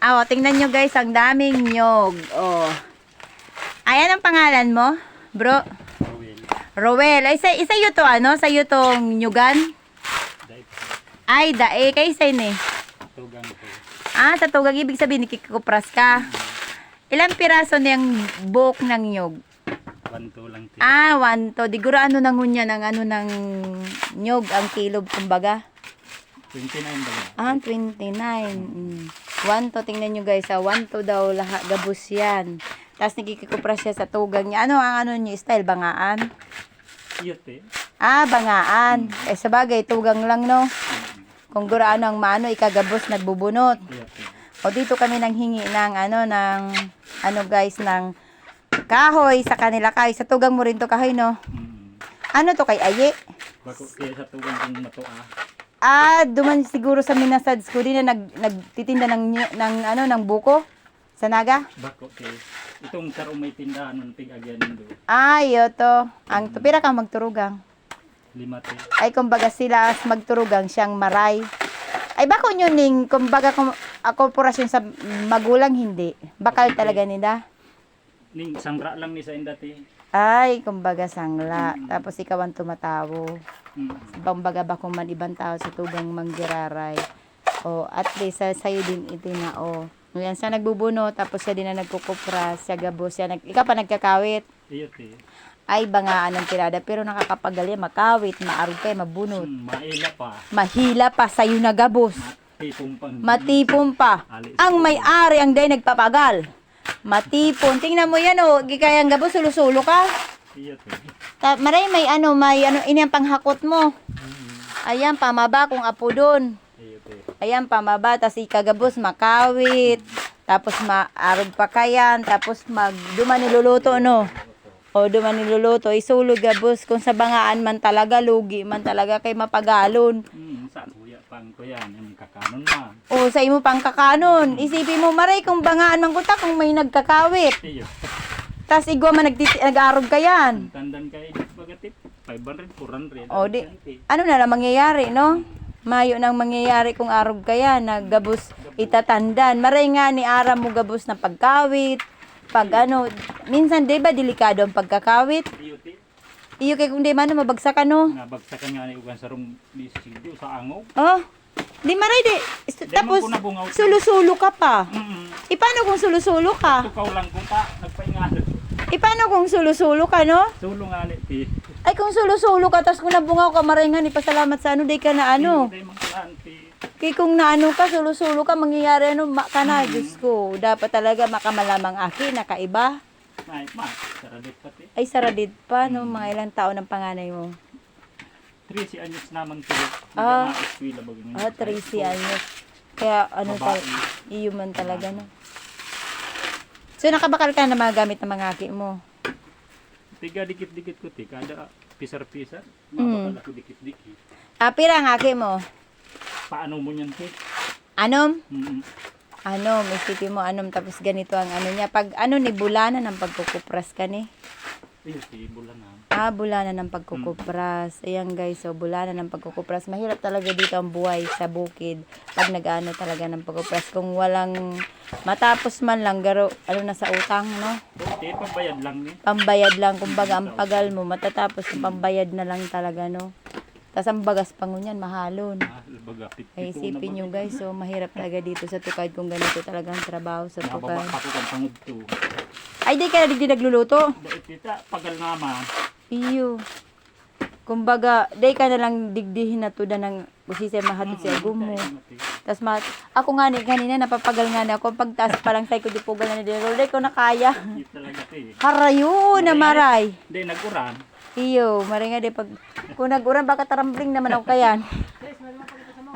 Oh, tingnan nyo guys, ang daming nyog. Oh. Ayan ang pangalan mo, bro? Rowel. Ay, isa yun to, ano? Sa'yo tong nyugan? Ay, dae. Kay isa yun eh. Tugang ko. Ah, sa tugang ibig sabihin, nakikupras ka. Ilang piraso na yung buhok ng nyog? 1-2 lang. Ah, 1 to. Diguro ano nang hunya ng ano ng nyog ang kilo, kumbaga? 29 ba? Ah, 29. 1 to, tingnan nyo guys. 1 to daw, lahat, gabos yan. Tapos nakikikupras siya sa tugang niya. Ano ang ano niyo style? Bangaan? Yote. Ah, bangaan. Eh, sabagay, tugang lang, no? Kung guraano ang maano, ikagabos, nagbubunot. Yote. O, dito kami nanghingi ng, ano guys, ng kahoy sa kanila. Kahoy, sa tugang mo rin to kahoy, no? Ano to, kay Aye? Bako kaya sa tugang kong matoa. Ah, duman siguro sa minasads ko din na nagtitinda ng buko sa Naga. Bako kaya. Itong karong may tindahan ng pig-agyan do. Ah, to. Ang tupira kang magturugang. 5 te. Ay, kumbaga sila magturugang siyang maray. Ay, bako nyo ning, kumbaga korporasyon sa magulang, hindi. Bakal talaga nila. Ning sangra lang ni sa indati. Ay, kumbaga sangla. Tapos ikaw ang tumatawo. Kumbaga ba kung man ibang tao sa tugang manggiraray. O, at least sa'yo din itinao. Ngayon siya nagbubuno, tapos siya din na nagkukupras, siya gabos, ikaw pa nagkakawit. Yote. Ay, bangaan ang tirada, pero nakakapagal yan, makawit, maarog kayo, mabunot. Maila pa. Mahila pa, sa'yo na gabos. Matipong pang. Matipon pa. Ang may-ari, ang day nagpapagal. Matipon. Tingnan mo yan, oh, gikayang gabos, sulusulo ka. Yote. Maray, may ini ang panghakot mo. Ayan, pamaba kung apo doon. Ayan, pamaba, tapos ikagabos, makawit. Tapos maarog pa kayan, tapos duman niluluto, no? O, duman niluluto, isulog gabos. Kung sa bangaan man talaga, lugi man talaga kay mapagalon. Saan kuya pang kuya, yung kakanon ma. O, sa imo pang kakanon. Isipin mo, maray, kung bangaan man kuta, kung may nagkakawit. Iyo. Tapos igwa man nag-arog kayan. Tandan kay bagatip 500 400. O, ano na lang mangyayari, no? Mayo nang mangyayari kung arog kaya, naggabos itatandan. Maray nga ni ara mo gabos na pagkawit. Pag minsan 'di ba delikado ang pagkakawit? Iyo kay kung di man mabagsak Nabagsakan nga ni ugan sarong bisigdo sa angaw. Oh. Di maray di. Tapos sulusulo ka pa. Ipano kung sulusulo ka? Tukaw lang kung ta nagpaingal. Ipano kung sulusulo ka, no? Sulo nga ni ti. Ay kung sulusulo ka tas kung nabungaw ka maray nga ni pasalamat sa day ka na Day mangkuan ti. Kay kung naano ka, sulusulo ka, mangyayari ka na, Diyos ko. Dapat talaga makamalamang aki, nakaiba. Ay, saradit pati. Ay, saradit pa, no? Mga ilang taon ang panganay mo. 13 anyos naman to. Ah, eskwela bagay ngayon. 13 anyos. Kaya, Babae. iyo man talaga, no? So, nakabakal ka na magamit ng mga aki mo? Tiga dikit-dikit ko ti. Kada pisar-pisar. Mabakal ako dikit-dikit. Ah, pira ang aki mo? Paano mo yan ti? Anom? Isipin mo, tapos ganito ang niya. Pag ni bulanan ang pagkukupras ka ni? Ayun, ti bulanan. Ah, bulanan ng pagkukupras. Ayan guys, so bulanan ng pagkukupras. Mahirap talaga dito ang buhay sa bukid. Pag nag-ano talaga ng pagkukupras. Kung walang matapos man lang, na sa utang, no? Okay, pambayad lang ni. Pambayad lang. Kumbaga, ang pagal mo, matatapos, pambayad na lang talaga, no? Tapos ang bagas pa ngunyan, mahalon. Ay, isipin nyo guys, so mahirap talaga dito sa Tukad kung ganito talagang trabaho sa Tukad. Ay, di ka na di nagluluto? Tita, pagal naman. Iyo. Kumbaga, day ka na lang digdihin na tuda ng usisay mahatid sa agum mo. Tapos ako nga kanina napapagal nga na ako. Pagtaas pa lang tayo ko di pugal na nila. Day ko na kaya. Harayo na maray. Day nag-uran. Iyo, maray nga day pag kung nag-uran baka tarambling naman ako kayan.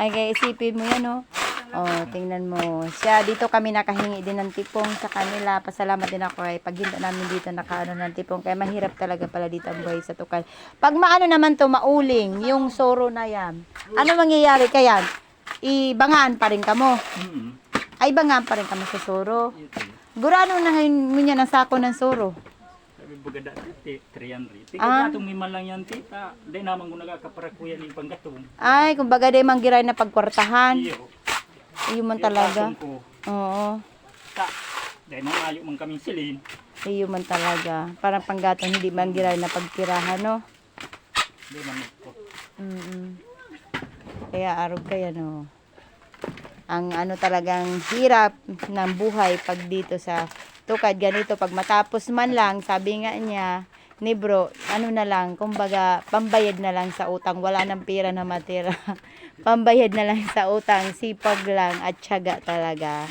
Ay kaya isipin mo yan, no? Oh, tingnan mo. Siya, dito kami nakahingi din ng tipong sa kanila. Pasalamat din ako ay paghinta namin dito nakaano ng tipong. Kaya mahirap talaga pala dito ang buhay sa Tukal. Pag maano naman to mauling, yung soro na yan. Ano mangyayari kaya? Ibangaan pa rin ka mo. Ay, bangaan pa rin ka mo sa soro. Gurano na ngayon mo niya ng sako ng soro? Bugada ti 300. Tika atong miman lang yan tita. Di naman ko nagakaparakuyan yung panggatong. Ay, kumbaga di manggiray na pagkwartahan. Iyo man talaga. Oo. Ta, dahil malayo man kaming silin. Iyo man talaga. Parang panggatong hindi man giray na pagtirahan, no? Di man ito. Mm. Kaya arog kaya, no? Ang ano talagang hirap ng buhay pag dito sa tukad ganito. Pag matapos man lang, sabi nga niya, ni bro, ano na lang, kumbaga, pambayad na lang sa utang. Wala nang pera na matira. Pambayad na lang sa utang. Sipag lang at tiyaga talaga.